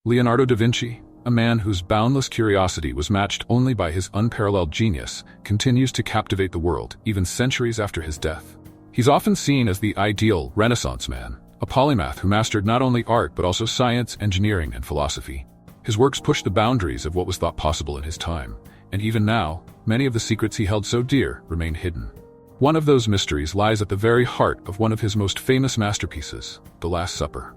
Leonardo da Vinci, a man whose boundless curiosity was matched only by his unparalleled genius, continues to captivate the world, even centuries after his death. He's often seen as the ideal Renaissance man, a polymath who mastered not only art but also science, engineering, and philosophy. His works pushed the boundaries of what was thought possible in his time, and even now, many of the secrets he held so dear remain hidden. One of those mysteries lies at the very heart of one of his most famous masterpieces, The Last Supper.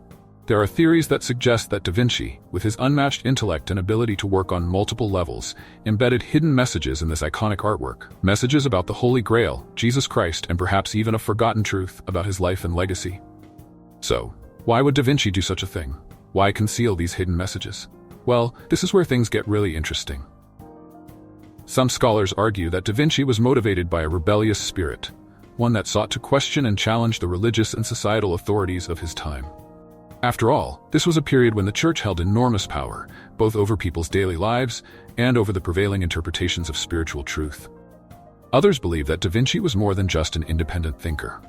There are theories that suggest that Da Vinci, with his unmatched intellect and ability to work on multiple levels, embedded hidden messages in this iconic artwork. Messages about the Holy Grail, Jesus Christ, and perhaps even a forgotten truth about his life and legacy. So, why would Da Vinci do such a thing? Why conceal these hidden messages? Well, this is where things get really interesting. Some scholars argue that Da Vinci was motivated by a rebellious spirit, one that sought to question and challenge the religious and societal authorities of his time. After all, this was a period when the church held enormous power, both over people's daily lives and over the prevailing interpretations of spiritual truth. Others believe that Da Vinci was more than just an independent thinker.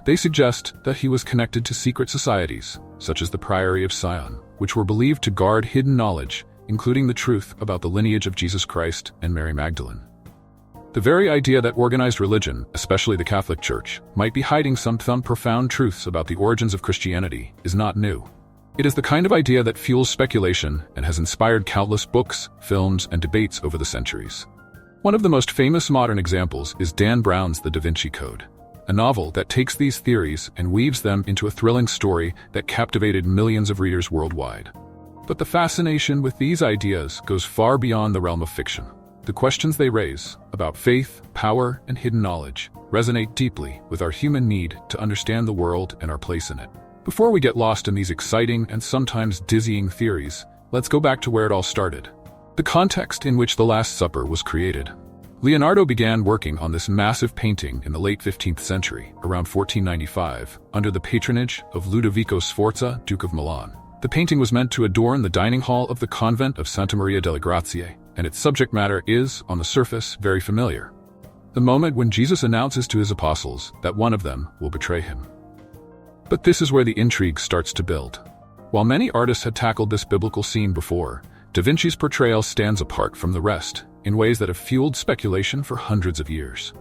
They suggest that he was connected to secret societies, such as the Priory of Sion, which were believed to guard hidden knowledge, including the truth about the lineage of Jesus Christ and Mary Magdalene. The very idea that organized religion, especially the Catholic Church, might be hiding some profound truths about the origins of Christianity is not new. It is the kind of idea that fuels speculation and has inspired countless books, films, and debates over the centuries. One of the most famous modern examples is Dan Brown's The Da Vinci Code, a novel that takes these theories and weaves them into a thrilling story that captivated millions of readers worldwide. But the fascination with these ideas goes far beyond the realm of fiction. The questions they raise, about faith, power, and hidden knowledge, resonate deeply with our human need to understand the world and our place in it. Before we get lost in these exciting and sometimes dizzying theories, let's go back to where it all started. The context in which The Last Supper was created. Leonardo began working on this massive painting in the late 15th century, around 1495, under the patronage of Ludovico Sforza, Duke of Milan. The painting was meant to adorn the dining hall of the convent of Santa Maria delle Grazie, and its subject matter is, on the surface, very familiar. The moment when Jesus announces to his apostles that one of them will betray him. But this is where the intrigue starts to build. While many artists had tackled this biblical scene before, Da Vinci's portrayal stands apart from the rest in ways that have fueled speculation for hundreds of years.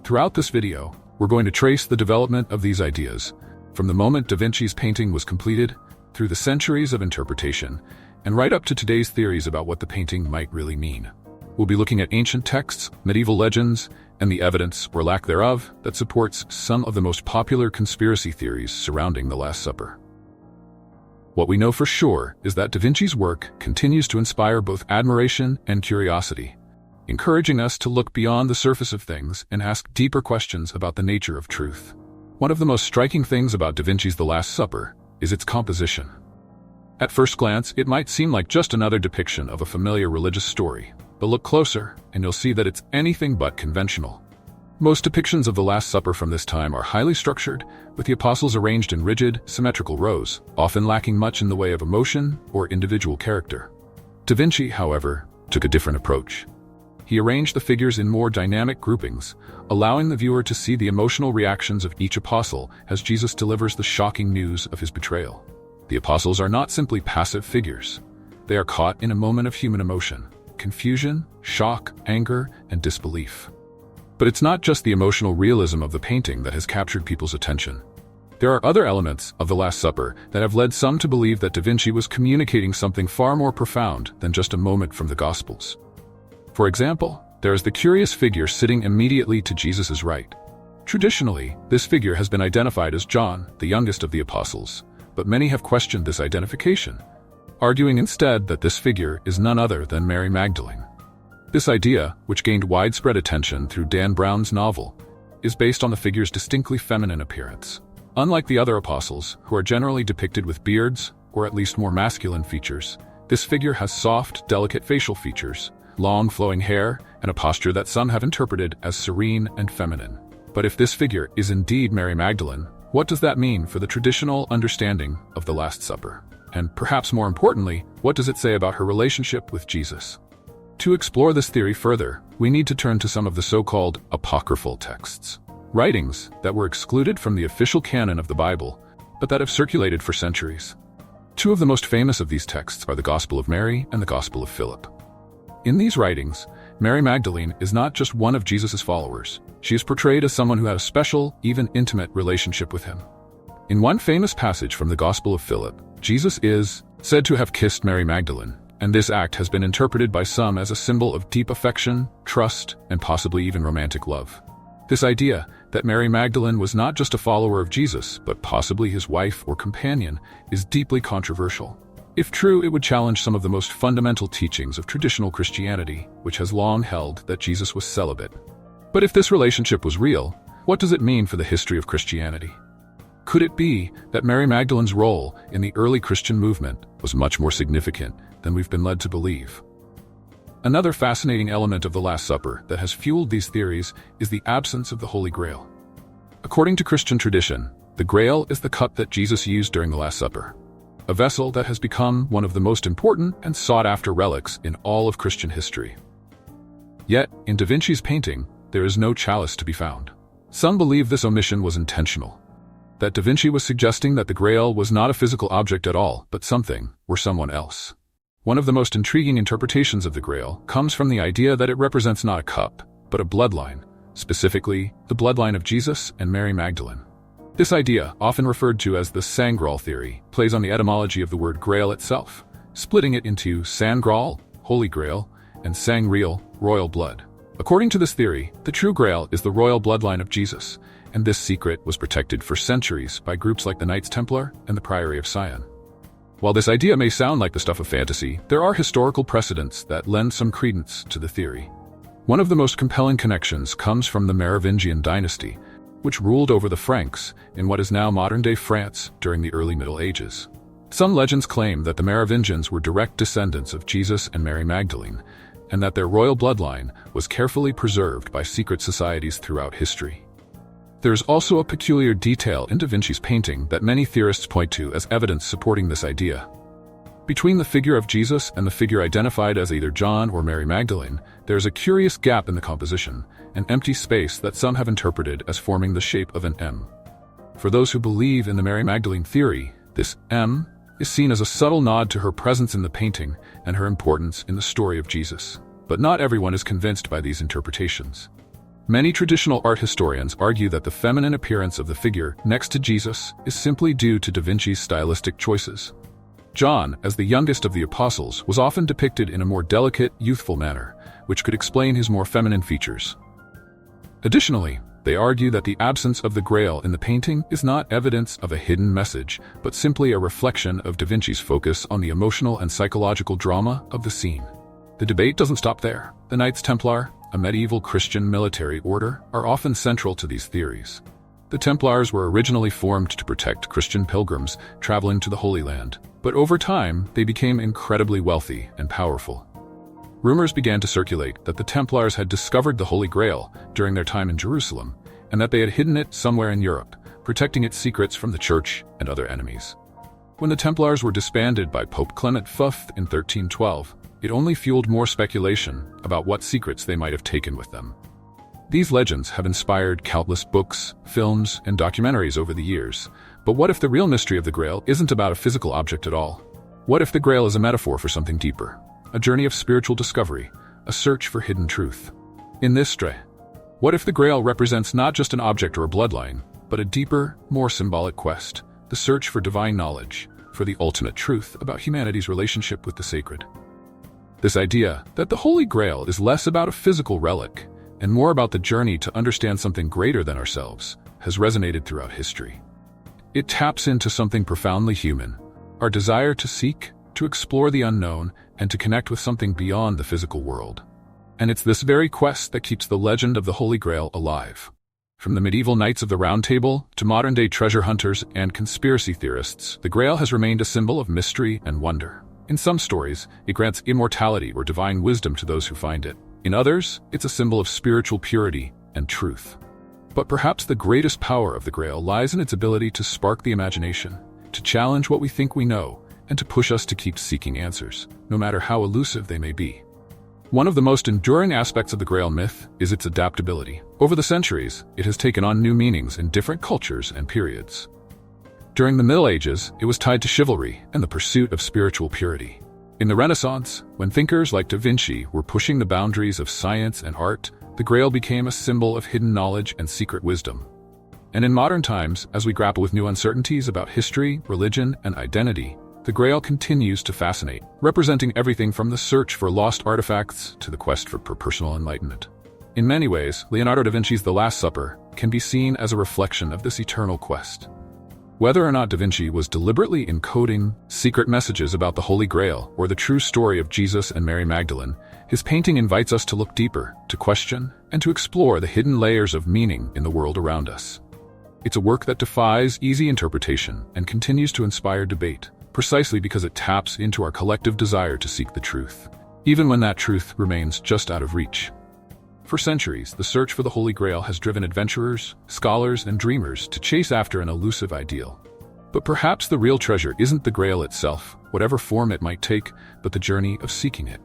Throughout this video, we're going to trace the development of these ideas, from the moment Da Vinci's painting was completed, through the centuries of interpretation, and right up to today's theories about what the painting might really mean. We'll be looking at ancient texts, medieval legends, and the evidence, or lack thereof, that supports some of the most popular conspiracy theories surrounding the Last Supper. What we know for sure is that Da Vinci's work continues to inspire both admiration and curiosity, encouraging us to look beyond the surface of things and ask deeper questions about the nature of truth. One of the most striking things about Da Vinci's The Last Supper is its composition. At first glance, it might seem like just another depiction of a familiar religious story, but look closer and you'll see that it's anything but conventional. Most depictions of the Last Supper from this time are highly structured, with the apostles arranged in rigid, symmetrical rows, often lacking much in the way of emotion or individual character. Da Vinci, however, took a different approach. He arranged the figures in more dynamic groupings, allowing the viewer to see the emotional reactions of each apostle as Jesus delivers the shocking news of his betrayal. The apostles are not simply passive figures. They are caught in a moment of human emotion, confusion, shock, anger, and disbelief. But it's not just the emotional realism of the painting that has captured people's attention. There are other elements of the Last Supper that have led some to believe that Da Vinci was communicating something far more profound than just a moment from the Gospels. For example, there is the curious figure sitting immediately to Jesus' right. Traditionally, this figure has been identified as John, the youngest of the apostles, but many have questioned this identification, arguing instead that this figure is none other than Mary Magdalene. This idea, which gained widespread attention through Dan Brown's novel, is based on the figure's distinctly feminine appearance. Unlike the other apostles, who are generally depicted with beards, or at least more masculine features, this figure has soft, delicate facial features, long flowing hair, and a posture that some have interpreted as serene and feminine. But if this figure is indeed Mary Magdalene, what does that mean for the traditional understanding of the Last Supper? And perhaps more importantly, what does it say about her relationship with Jesus? To explore this theory further, we need to turn to some of the so-called apocryphal texts, writings that were excluded from the official canon of the Bible, but that have circulated for centuries. Two of the most famous of these texts are the Gospel of Mary and the Gospel of Philip. In these writings, Mary Magdalene is not just one of Jesus' followers. She is portrayed as someone who had a special, even intimate relationship with him. In one famous passage from the Gospel of Philip, Jesus is said to have kissed Mary Magdalene, and this act has been interpreted by some as a symbol of deep affection, trust, and possibly even romantic love. This idea that Mary Magdalene was not just a follower of Jesus, but possibly his wife or companion, is deeply controversial. If true, it would challenge some of the most fundamental teachings of traditional Christianity, which has long held that Jesus was celibate. But if this relationship was real, what does it mean for the history of Christianity? Could it be that Mary Magdalene's role in the early Christian movement was much more significant than we've been led to believe? Another fascinating element of the Last Supper that has fueled these theories is the absence of the Holy Grail. According to Christian tradition, the Grail is the cup that Jesus used during the Last Supper, a vessel that has become one of the most important and sought-after relics in all of Christian history. Yet, in Da Vinci's painting, there is no chalice to be found. Some believe this omission was intentional, that Da Vinci was suggesting that the Grail was not a physical object at all, but something or someone else. One of the most intriguing interpretations of the Grail comes from the idea that it represents not a cup, but a bloodline, specifically the bloodline of Jesus and Mary Magdalene. This idea, often referred to as the Sangral theory, plays on the etymology of the word Grail itself, splitting it into Sangral, Holy Grail, and Sangreal, royal blood. According to this theory, the true Grail is the royal bloodline of Jesus, and this secret was protected for centuries by groups like the Knights Templar and the Priory of Sion. While this idea may sound like the stuff of fantasy, there are historical precedents that lend some credence to the theory. One of the most compelling connections comes from the Merovingian dynasty, which ruled over the Franks in what is now modern-day France during the early Middle Ages. Some legends claim that the Merovingians were direct descendants of Jesus and Mary Magdalene, and that their royal bloodline was carefully preserved by secret societies throughout history. There is also a peculiar detail in Da Vinci's painting that many theorists point to as evidence supporting this idea. Between the figure of Jesus and the figure identified as either John or Mary Magdalene, there is a curious gap in the composition, an empty space that some have interpreted as forming the shape of an M. For those who believe in the Mary Magdalene theory, this M is seen as a subtle nod to her presence in the painting and her importance in the story of Jesus. But not everyone is convinced by these interpretations. Many traditional art historians argue that the feminine appearance of the figure next to Jesus is simply due to Da Vinci's stylistic choices. John, as the youngest of the apostles, was often depicted in a more delicate, youthful manner, which could explain his more feminine features. Additionally, they argue that the absence of the Grail in the painting is not evidence of a hidden message, but simply a reflection of Da Vinci's focus on the emotional and psychological drama of the scene. The debate doesn't stop there. The Knights Templar, a medieval Christian military order, are often central to these theories. The Templars were originally formed to protect Christian pilgrims traveling to the Holy Land, but over time they became incredibly wealthy and powerful. Rumors began to circulate that the Templars had discovered the Holy Grail during their time in Jerusalem, and that they had hidden it somewhere in Europe, protecting its secrets from the Church and other enemies. When the Templars were disbanded by Pope Clement V in 1312, it only fueled more speculation about what secrets they might have taken with them. These legends have inspired countless books, films, and documentaries over the years. But what if the real mystery of the Grail isn't about a physical object at all? What if the Grail is a metaphor for something deeper? A journey of spiritual discovery, a search for hidden truth. In this story, what if the Grail represents not just an object or a bloodline, but a deeper, more symbolic quest, the search for divine knowledge, for the ultimate truth about humanity's relationship with the sacred? This idea that the Holy Grail is less about a physical relic and more about the journey to understand something greater than ourselves has resonated throughout history. It taps into something profoundly human, our desire to seek, to explore the unknown, and to connect with something beyond the physical world. And it's this very quest that keeps the legend of the Holy Grail alive. From the medieval Knights of the Round Table to modern-day treasure hunters and conspiracy theorists, the Grail has remained a symbol of mystery and wonder. In some stories, it grants immortality or divine wisdom to those who find it. In others, it's a symbol of spiritual purity and truth. But perhaps the greatest power of the Grail lies in its ability to spark the imagination, to challenge what we think we know, and to push us to keep seeking answers, no matter how elusive they may be. One of the most enduring aspects of the Grail myth is its adaptability. Over the centuries, it has taken on new meanings in different cultures and periods. During the Middle Ages, it was tied to chivalry and the pursuit of spiritual purity. In the Renaissance, when thinkers like Da Vinci were pushing the boundaries of science and art, the Grail became a symbol of hidden knowledge and secret wisdom. And in modern times, as we grapple with new uncertainties about history, religion, and identity, the Grail continues to fascinate, representing everything from the search for lost artifacts to the quest for personal enlightenment. In many ways, Leonardo da Vinci's The Last Supper can be seen as a reflection of this eternal quest. Whether or not Da Vinci was deliberately encoding secret messages about the Holy Grail or the true story of Jesus and Mary Magdalene, his painting invites us to look deeper, to question, and to explore the hidden layers of meaning in the world around us. It's a work that defies easy interpretation and continues to inspire debate, precisely because it taps into our collective desire to seek the truth, even when that truth remains just out of reach. For centuries, the search for the Holy Grail has driven adventurers, scholars, and dreamers to chase after an elusive ideal. But perhaps the real treasure isn't the Grail itself, whatever form it might take, but the journey of seeking it.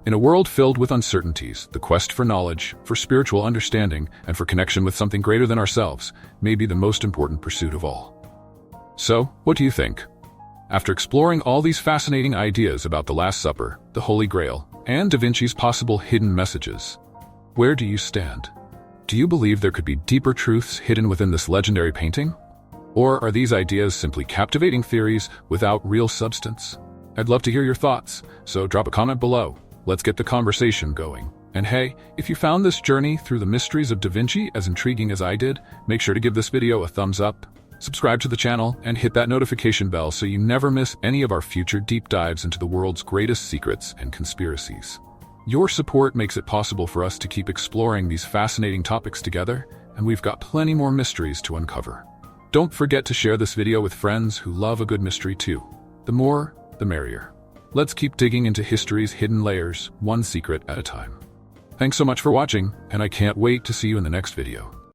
In a world filled with uncertainties, the quest for knowledge, for spiritual understanding, and for connection with something greater than ourselves may be the most important pursuit of all. So, what do you think? After exploring all these fascinating ideas about the Last Supper, the Holy Grail, and Da Vinci's possible hidden messages, where do you stand? Do you believe there could be deeper truths hidden within this legendary painting? Or are these ideas simply captivating theories without real substance? I'd love to hear your thoughts, so drop a comment below. Let's get the conversation going. And hey, if you found this journey through the mysteries of Da Vinci as intriguing as I did, make sure to give this video a thumbs up, subscribe to the channel, and hit that notification bell so you never miss any of our future deep dives into the world's greatest secrets and conspiracies. Your support makes it possible for us to keep exploring these fascinating topics together, and we've got plenty more mysteries to uncover. Don't forget to share this video with friends who love a good mystery too. The more, the merrier. Let's keep digging into history's hidden layers, one secret at a time. Thanks so much for watching, and I can't wait to see you in the next video.